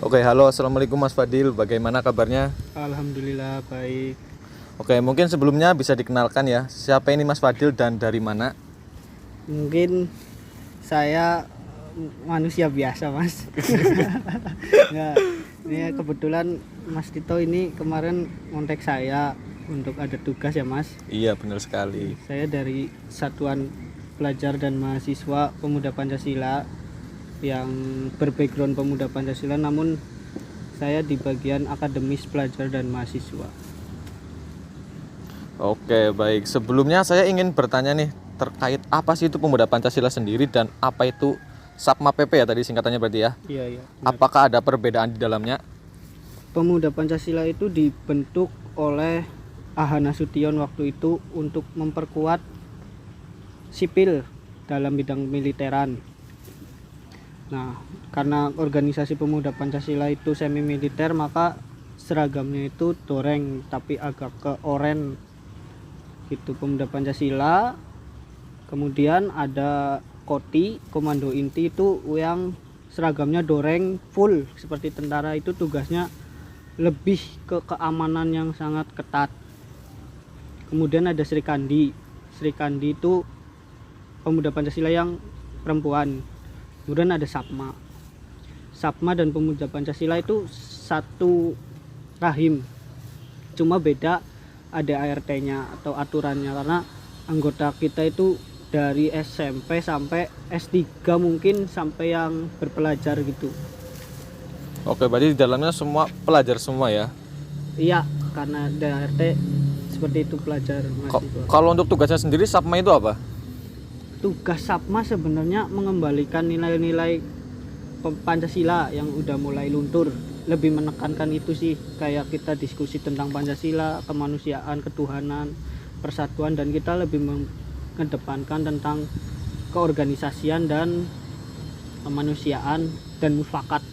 Oke, halo, assalamualaikum Mas Fadil. Bagaimana kabarnya? Alhamdulillah baik. Oke, mungkin sebelumnya bisa dikenalkan ya, siapa ini Mas Fadil dan dari mana? Mungkin saya manusia biasa, Mas. Nggak, ini kebetulan Mas Tito ini kemarin ngontek saya untuk ada tugas ya, Mas. Iya, benar sekali. Saya dari Satuan Pelajar dan Mahasiswa Pemuda Pancasila yang berbackground Pemuda Pancasila, namun saya di bagian akademis pelajar dan mahasiswa. Oke, baik. Sebelumnya saya ingin bertanya nih, terkait apa sih itu Pemuda Pancasila sendiri dan apa itu Sapma PP ya tadi singkatannya berarti ya? Iya, iya. Benar. Apakah ada perbedaan di dalamnya? Pemuda Pancasila itu dibentuk oleh A.H. Nasution waktu itu untuk memperkuat sipil dalam bidang militeran. Nah, karena organisasi Pemuda Pancasila itu semi militer, maka seragamnya itu doreng tapi agak ke oren gitu. Pemuda Pancasila, kemudian ada Koti, Komando Inti itu yang seragamnya doreng full seperti tentara, itu tugasnya lebih ke keamanan yang sangat ketat. Kemudian ada Sri Kandi. Sri Kandi itu Pemuda Pancasila yang perempuan. Kemudian ada Sapma. Sapma dan Pemuda Pancasila itu satu rahim. Cuma beda ada ART-nya atau aturannya, karena anggota kita itu dari SMP sampai S3 mungkin sampai yang berpelajar gitu. Oke, berarti di dalamnya semua pelajar semua ya? Iya, karena ada ART seperti itu, pelajar mahasiswa. Kalau untuk tugasnya sendiri Sapma itu apa? Tugas Sapma sebenarnya mengembalikan nilai-nilai Pancasila yang udah mulai luntur. Lebih menekankan itu sih, kayak kita diskusi tentang Pancasila, kemanusiaan, ketuhanan, persatuan, dan kita lebih mengedepankan tentang keorganisasian dan kemanusiaan dan mufakat.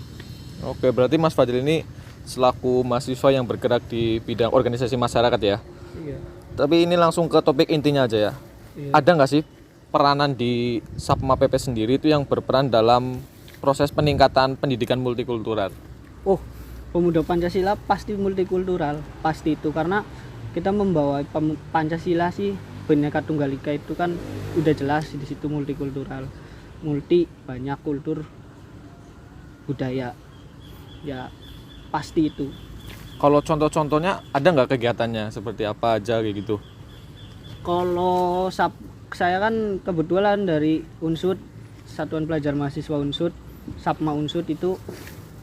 Oke, berarti Mas Fadil ini selaku mahasiswa yang bergerak di bidang organisasi masyarakat ya? Iya. Tapi ini langsung ke topik intinya aja ya. Iya. Ada nggak sih peranan di Sapma PP sendiri itu yang berperan dalam proses peningkatan pendidikan multikultural? Oh, Pemuda Pancasila pasti multikultural, pasti itu, karena kita membawa Pancasila sih, Bhinneka Tunggal Ika itu kan udah jelas di situ multikultural, multi banyak kultur budaya, ya pasti itu. Kalau contoh-contohnya ada nggak kegiatannya seperti apa aja kayak gitu? Kalau saya kan kebetulan dari Unsud, Satuan Pelajar Mahasiswa Unsud, Sapma Unsud itu,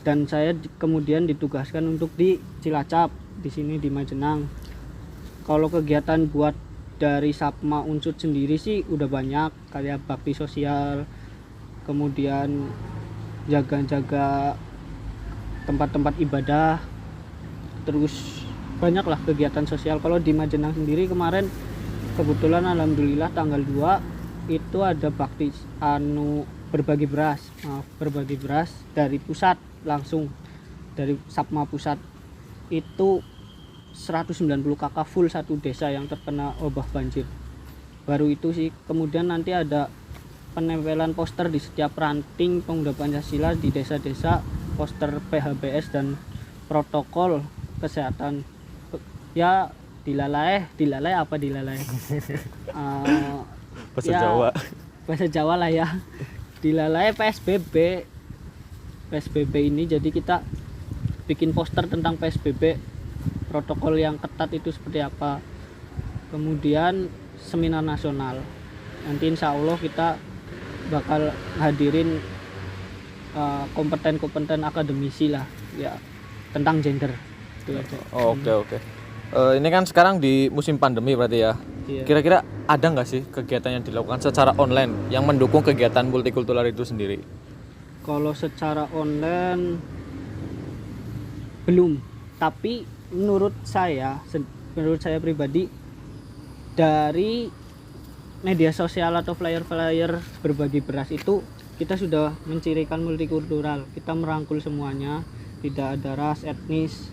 dan saya kemudian ditugaskan untuk di Cilacap, di sini di Majenang. Kalau kegiatan buat dari Sapma Unsud sendiri sih udah banyak, kayak bakti sosial, kemudian jaga-jaga tempat-tempat ibadah, terus banyaklah kegiatan sosial. Kalau di Majenang sendiri kemarin kebetulan alhamdulillah tanggal 2 itu ada bakti berbagi beras dari pusat, langsung dari Sapma pusat itu 190 kakak full satu desa yang terkena wabah banjir. Baru itu sih. Kemudian nanti ada penempelan poster di setiap ranting Pemuda Pancasila di desa-desa, poster PHBS dan protokol kesehatan. Ya dilalai apa dilalai? Bahasa Ya, Jawa. Bahasa Jawa lah ya. Dilalai PSBB ini, jadi kita bikin poster tentang PSBB, protokol yang ketat itu seperti apa. Kemudian seminar nasional, nanti insya Allah kita bakal hadirin kompeten akademisi lah ya tentang gender itu aja. Oke. Ini kan sekarang di musim pandemi berarti ya. Iya. Kira-kira ada nggak sih kegiatan yang dilakukan secara online yang mendukung kegiatan multikultural itu sendiri? Kalau secara online belum, tapi menurut saya pribadi, dari media sosial atau flyer-flyer berbagi beras itu kita sudah mencirikan multikultural. Kita merangkul semuanya, tidak ada ras, etnis,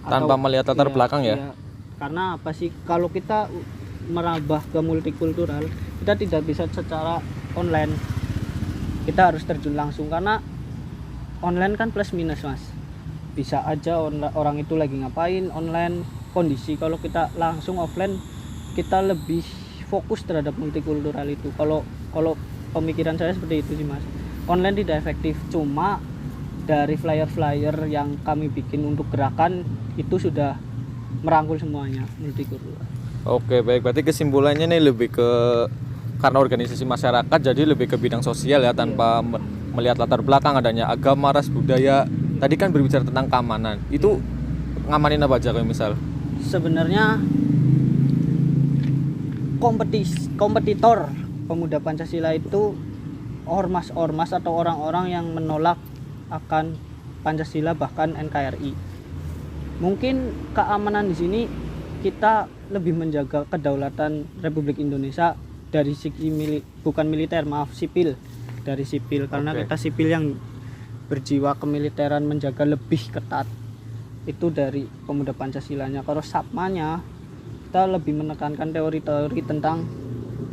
Tanpa melihat latar belakang ya? Iya. Karena apa sih, kalau kita merambah ke multikultural, kita tidak bisa secara online, kita harus terjun langsung, karena online kan plus minus, Mas. bisa aja orang itu lagi ngapain online kondisi. Kalau kita langsung offline kita lebih fokus terhadap multikultural itu. Kalau pemikiran saya seperti itu sih Mas. Online tidak efektif, cuma dari flyer-flyer yang kami bikin untuk gerakan itu sudah merangkul semuanya multikultural. Oke, baik. Berarti kesimpulannya nih lebih ke karena organisasi masyarakat jadi lebih ke bidang sosial ya, tanpa melihat latar belakang adanya agama, ras, budaya. Tadi kan berbicara tentang keamanan. Itu ngamanin apa aja kayak misal? Sebenarnya kompetitor pemuda Pancasila itu ormas-ormas atau orang-orang yang menolak akan Pancasila bahkan NKRI. Mungkin keamanan di sini kita lebih menjaga kedaulatan Republik Indonesia dari segi bukan militer, sipil, dari sipil, karena kita sipil yang berjiwa kemiliteran menjaga lebih ketat itu dari pemuda Pancasilanya. Kalau Sapmanya kita lebih menekankan teori-teori tentang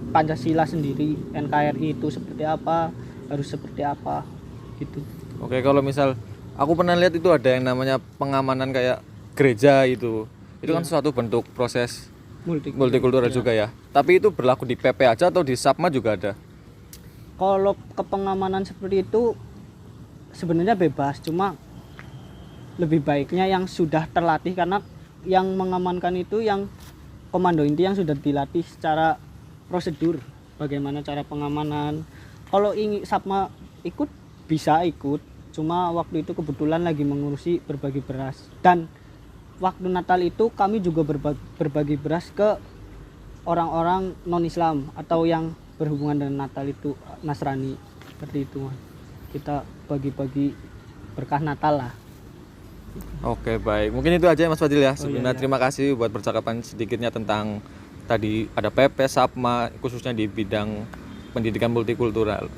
Pancasila sendiri, NKRI itu seperti apa, harus seperti apa gitu. Oke, kalau misal aku pernah lihat itu ada yang namanya pengamanan kayak gereja itu kan suatu bentuk proses multikultural juga ya. Tapi itu berlaku di PP aja atau di Sapma juga ada? Kalau kepengamanan seperti itu sebenarnya bebas, cuma lebih baiknya yang sudah terlatih, karena yang mengamankan itu yang komando inti yang sudah dilatih secara prosedur bagaimana cara pengamanan. Kalau ingin Sapma ikut bisa ikut, cuma waktu itu kebetulan lagi mengurusi berbagi beras, dan waktu Natal itu kami juga berbagi beras ke orang-orang non-Islam atau yang berhubungan dengan Natal itu Nasrani, seperti itu Mas. Kita bagi-bagi berkah Natal lah. Oke, baik. Mungkin itu aja ya Mas Fadil ya. Sebelumnya terima kasih buat percakapan sedikitnya tentang tadi ada PP Sapma khususnya di bidang pendidikan multikultural.